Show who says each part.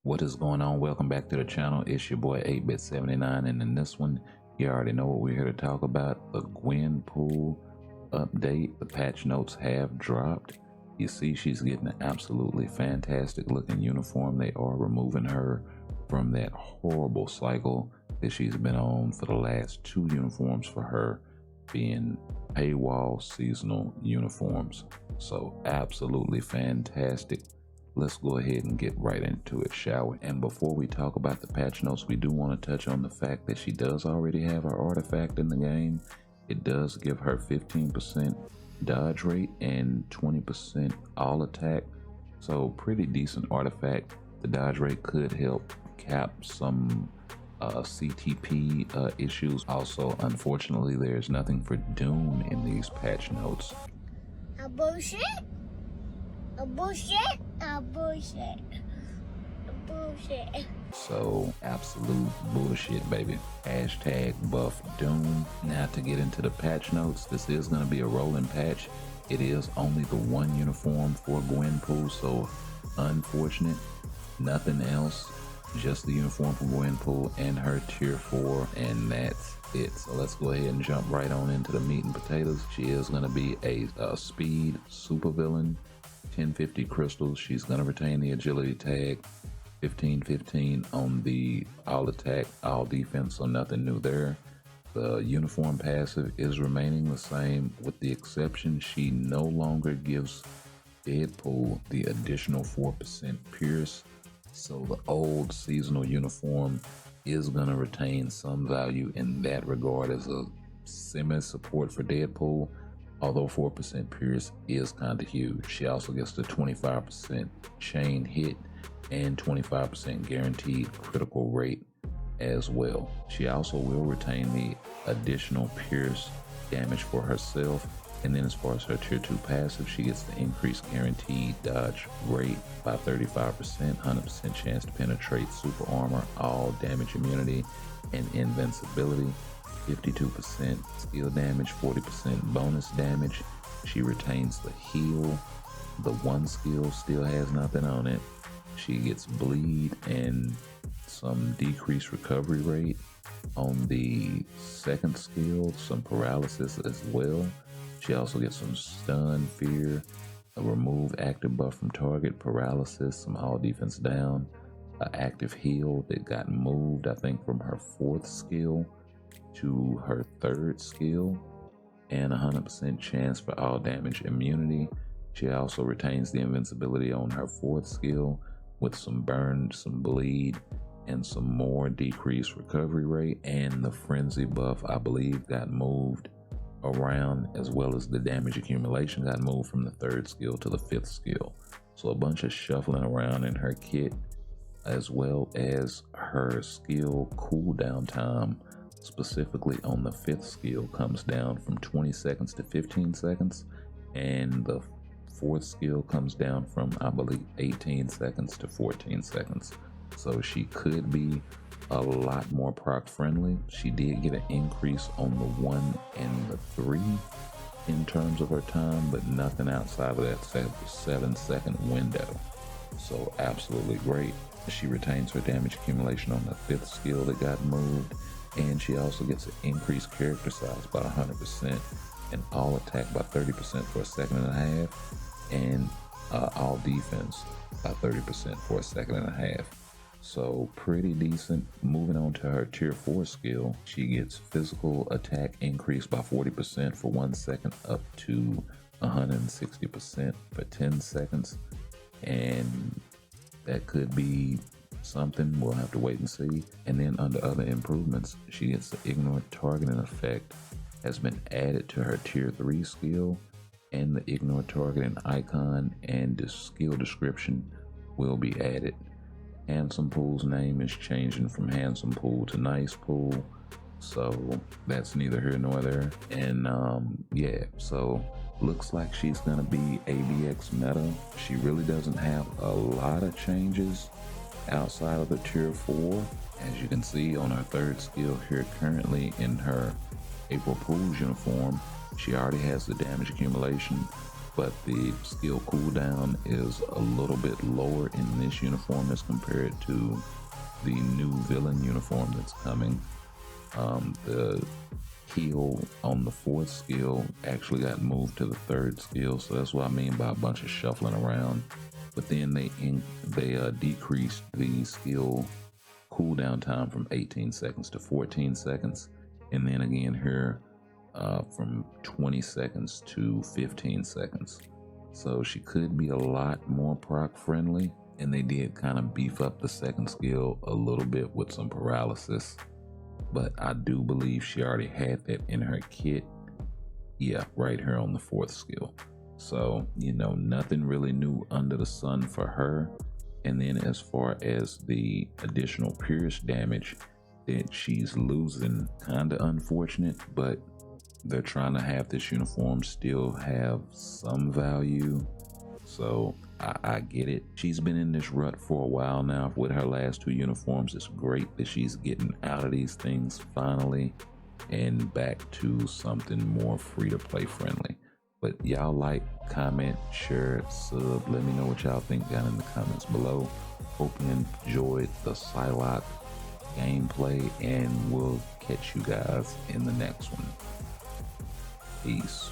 Speaker 1: What is going on? Welcome back to the channel. It's your boy 8bit79, and in this one, you already know what we're here to talk about. The Gwenpool update. The patch notes have dropped. You see she's getting an absolutely fantastic looking uniform. They are removing her from that horrible cycle that she's been on for the last two uniforms for her being paywall seasonal uniforms. So absolutely fantastic. Let's go ahead and get right into it, shall we? And before we talk about the patch notes, we do want to touch on the fact that she does already have her artifact in the game. It does give her 15% dodge rate and 20% all attack. So pretty decent artifact. The dodge rate could help cap some CTP issues. Also, unfortunately, there's nothing for Doom in these patch notes.
Speaker 2: A bullshit? A bullshit? A bullshit. A bullshit.
Speaker 1: So absolute bullshit, baby. Hashtag buff Doom. Now to get into the patch notes, this is going to be a rolling patch. It is only the one uniform for Gwenpool, so unfortunate. Nothing else. Just the uniform for Gwenpool and her tier 4, and that's it. So let's go ahead and jump right on into the meat and potatoes. She is going to be a speed supervillain. 1050 crystals. She's going to retain the agility tag. 1515 on the all attack, all defense, so nothing new there. The uniform passive is remaining the same, with the exception she no longer gives Deadpool the additional 4% pierce. So the old seasonal uniform is going to retain some value in that regard as a semi-support for Deadpool. Although 4% pierce is kind of huge. She also gets the 25% chain hit and 25% guaranteed critical rate as well. She also will retain the additional pierce damage for herself. And then as far as her tier 2 passive, she gets the increased guaranteed dodge rate by 35%, 100% chance to penetrate super armor, all damage immunity, and invincibility. 52% skill damage, 40% bonus damage. She retains the heal. The one skill still has nothing on it. She gets bleed and some decreased recovery rate. On the second skill, some paralysis as well. She also gets some stun, fear, a remove active buff from target, paralysis, some all defense down, an active heal that got moved, I think, from her 4th skill to her 3rd skill, and 100% chance for all damage immunity. She also retains the invincibility on her 4th skill with some burn, some bleed, and some more decreased recovery rate. And the frenzy buff, I believe, got moved around, as well as the damage accumulation got moved from the 3rd skill to the 5th skill. So a bunch of shuffling around in her kit, as well as her skill cooldown time, specifically on the 5th skill, comes down from 20 seconds to 15 seconds, and the 4th skill comes down from, I believe, 18 seconds to 14 seconds. So she could be a lot more proc friendly. She did get an increase on the 1 and the 3 in terms of her time, but nothing outside of that 7-second window. So absolutely great. She retains her damage accumulation on the 5th skill that got moved, and she also gets an increased character size by 100% and all attack by 30% for a second and a half, and all defense by 30% for a second and a half. So pretty decent. Moving on to her tier 4 skill, she gets physical attack increased by 40% for 1 second up to 160% for 10 seconds, and that could be something. We'll have to wait and see. And then under other improvements, she gets the ignore targeting effect has been added to her tier 3 skill, and the ignore targeting icon and the skill description will be added. Handsome Pool's name is changing from Handsome Pool to Nice Pool, so that's neither here nor there. And yeah, so looks like she's gonna be ABX meta. She really doesn't have a lot of changes outside of the tier 4. As you can see on her 3rd skill here currently in her April Fool's uniform, she already has the damage accumulation but the skill cooldown is a little bit lower in this uniform as compared to the new villain uniform that's coming. The heal on the 4th skill actually got moved to the 3rd skill, so that's what I mean by a bunch of shuffling around. But then they decreased the skill cooldown time from 18 seconds to 14 seconds, and then again here from 20 seconds to 15 seconds. So she could be a lot more proc friendly, and they did kind of beef up the 2nd skill a little bit with some paralysis. But I do believe she already had that in her kit. Yeah, right here on the 4th skill. So, you know, nothing really new under the sun for her. And then as far as the additional pierce damage that she's losing, kind of unfortunate, but they're trying to have this uniform still have some value. So I get it. She's been in this rut for a while now with her last 2 uniforms. It's great that she's getting out of these things finally and back to something more free to play friendly. But y'all like, comment, share, sub. Let me know what y'all think down in the comments below. Hope you enjoyed the Psylocke gameplay, and we'll catch you guys in the next one. Peace.